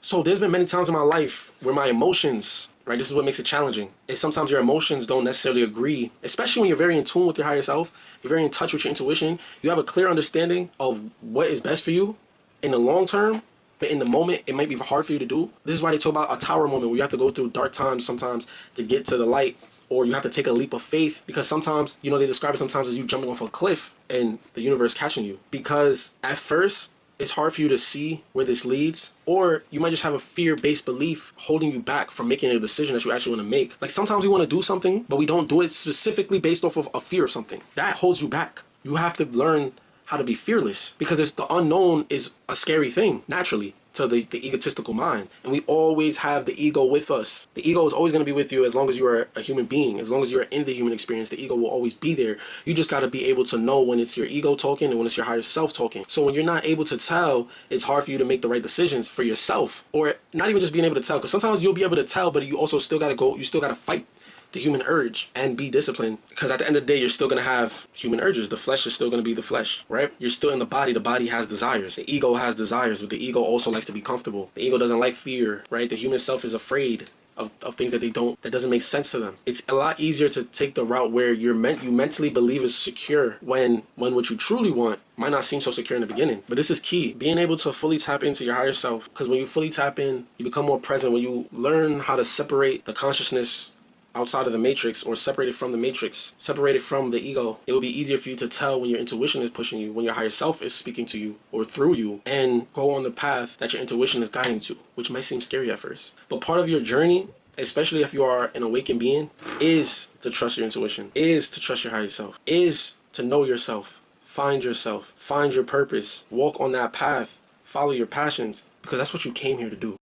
So there's been many times in my life where my emotions, right, this is what makes it challenging, is sometimes your emotions don't necessarily agree, especially when you're very in tune with your higher self, you're very in touch with your intuition, you have a clear understanding of what is best for you in the long term, but in the moment, it might be hard for you to do. This is why they talk about a tower moment where you have to go through dark times sometimes to get to the light, or you have to take a leap of faith, because sometimes, you know, they describe it sometimes as you jumping off a cliff and the universe catching you. Because at first, it's hard for you to see where this leads, or you might just have a fear-based belief holding you back from making a decision that you actually want to make. Like sometimes we want to do something, but we don't do it specifically based off of a fear of something. That holds you back. You have to learn how to be fearless, because it's the unknown is a scary thing naturally to the egotistical mind, and we always have the ego with us. The ego is always going to be with you as long as you are a human being. As long as you're in the human experience, the ego will always be there. You just got to be able to know when it's your ego talking and when it's your higher self talking. So when you're not able to tell, it's hard for you to make the right decisions for yourself, or not even just being able to tell, because sometimes you'll be able to tell, but you also still got to go, you still got to fight the human urge and be disciplined, because at the end of the day, you're still going to have human urges. The flesh is still going to be the flesh, right? You're still in the body has desires. The ego has desires, but the ego also likes to be comfortable. The ego doesn't like fear, right? The human self is afraid of things that that doesn't make sense to them. It's a lot easier to take the route where you mentally believe is secure when what you truly want might not seem so secure in the beginning. But this is key, being able to fully tap into your higher self, because when you fully tap in, you become more present. When you learn how to separate the consciousness outside of the matrix, or separated from the matrix, separated from the ego, it will be easier for you to tell when your intuition is pushing you, when your higher self is speaking to you or through you, and go on the path that your intuition is guiding you to, which might seem scary at first. But part of your journey, especially if you are an awakened being, is to trust your intuition, is to trust your higher self, is to know yourself, find your purpose, walk on that path, follow your passions, because that's what you came here to do.